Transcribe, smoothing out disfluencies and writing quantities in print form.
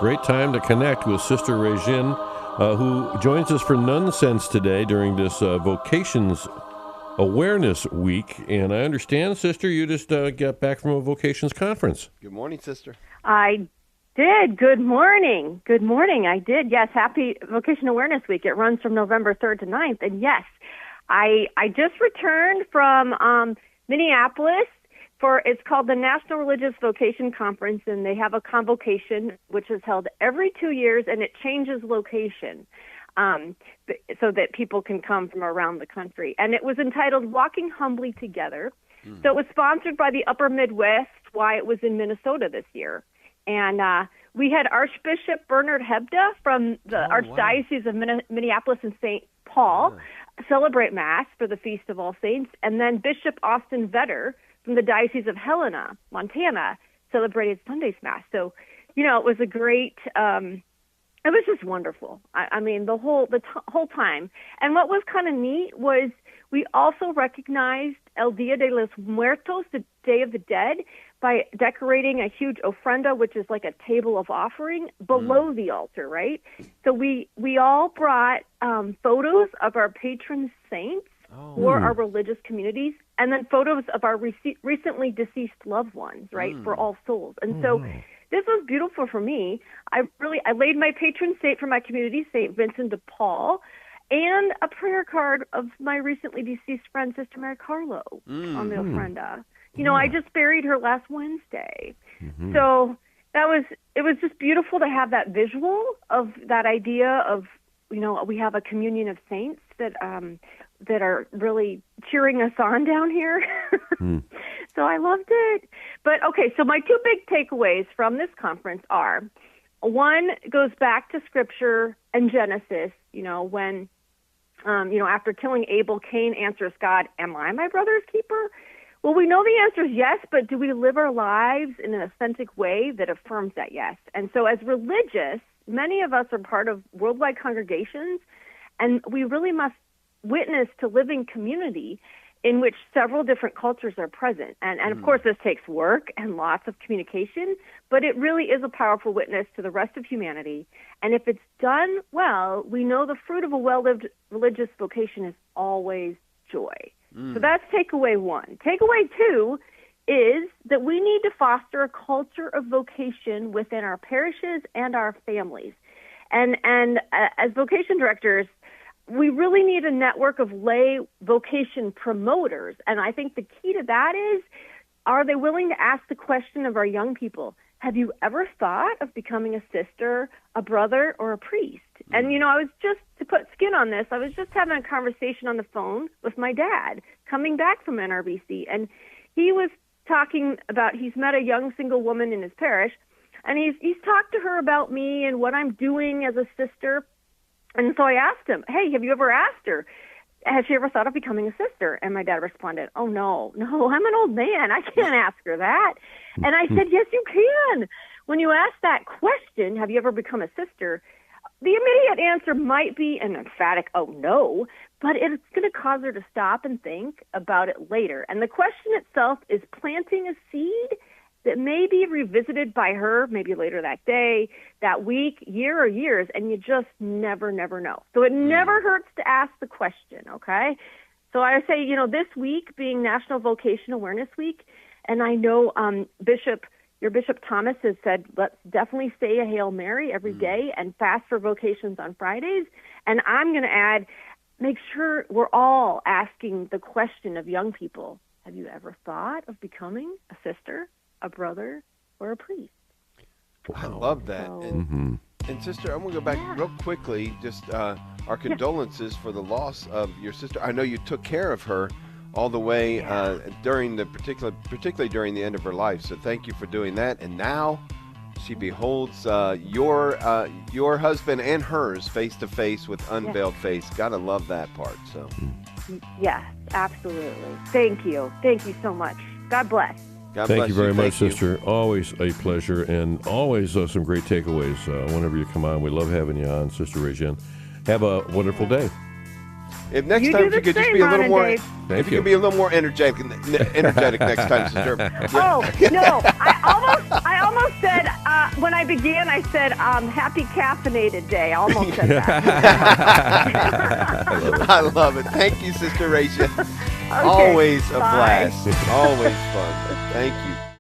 great time to connect with Sister Réjane, who joins us for Nun Sense today during this Vocations Awareness Week. And I understand, Sister, you just got back from a Vocations conference. Good morning, Sister. I did. Good morning. Good morning. I did. Yes. Happy Vocation Awareness Week. It runs from November 3rd to 9th. And yes, I just returned from Minneapolis it's called the National Religious Vocation Conference, and they have a convocation which is held every 2 years, and it changes location so that people can come from around the country. And it was entitled Walking Humbly Together. So it was sponsored by the Upper Midwest, why it was in Minnesota this year. And we had Archbishop Bernard Hebda from the Archdiocese of Minneapolis and St. Paul celebrate Mass for the Feast of All Saints, and then Bishop Austin Vetter from the Diocese of Helena, Montana, celebrated Sunday's Mass. So, it was a great, it was just wonderful. I mean, the whole time. And what was kind of neat was we also recognized El Dia de los Muertos, the Day of the Dead, by decorating a huge ofrenda, which is like a table of offering, below the altar, right? So we all brought photos of our patron saints for our religious communities, and then photos of our recently deceased loved ones, right, for All Souls. And so this was beautiful for me. I laid my patron saint for my community, St. Vincent de Paul, and a prayer card of my recently deceased friend, Sister Mary Carlo, on the ofrenda. I just buried her last Wednesday. So it was just beautiful to have that visual of that idea of, we have a communion of saints that are really cheering us on down here. So I loved it. But okay, so my two big takeaways from this conference are, one goes back to Scripture and Genesis, when, after killing Abel, Cain answers God, "Am I my brother's keeper?" Well, we know the answer is yes, but do we live our lives in an authentic way that affirms that yes? And so as religious, many of us are part of worldwide congregations, and we really must witness to living community in which several different cultures are present. And of course, this takes work and lots of communication, but it really is a powerful witness to the rest of humanity. And if it's done well, we know the fruit of a well-lived religious vocation is always joy. So that's takeaway one. Takeaway two is that we need to foster a culture of vocation within our parishes and our families. And as vocation directors, we really need a network of lay vocation promoters. And I think the key to that is, are they willing to ask the question of our young people, have you ever thought of becoming a sister, a brother, or a priest? And, I was just, to put skin on this, I was just having a conversation on the phone with my dad coming back from NRBC. And he was talking about, he's met a young single woman in his parish, and he's talked to her about me and what I'm doing as a sister. And so I asked him, hey, have you ever asked her, has she ever thought of becoming a sister? And my dad responded, oh, no, I'm an old man. I can't ask her that. And I said, yes, you can. When you ask that question, have you ever become a sister, the immediate answer might be an emphatic, oh, no, but it's going to cause her to stop and think about it later. And the question itself is planting a seed that may be revisited by her maybe later that day, that week, year, or years, and you just never know. So it never hurts to ask the question, okay? So I say, this week being National Vocation Awareness Week, and I know your Bishop Thomas has said, let's definitely say a Hail Mary every day and fast for vocations on Fridays. And I'm going to add, make sure we're all asking the question of young people, have you ever thought of becoming a sister, a brother, or a priest? I love that. And Sister, I'm going to go back real quickly. Just our condolences for the loss of your sister. I know you took care of her all the way during the particularly during the end of her life. So thank you for doing that. And now she beholds your husband and hers face to face with unveiled face. Gotta love that part. So yes, absolutely. Thank you so much. God bless. Thank you very much, Sister. Always a pleasure, and always some great takeaways whenever you come on. We love having you on, Sister Réjane. Have a wonderful day. If next time you could just be a little more, if you could be a little more energetic next time, Sister. Oh no! I almost said when when I began, I said, happy caffeinated day. I almost said that. I love it. Thank you, Sister Réjane. Okay, Always a bye. blast. Always fun. Thank you.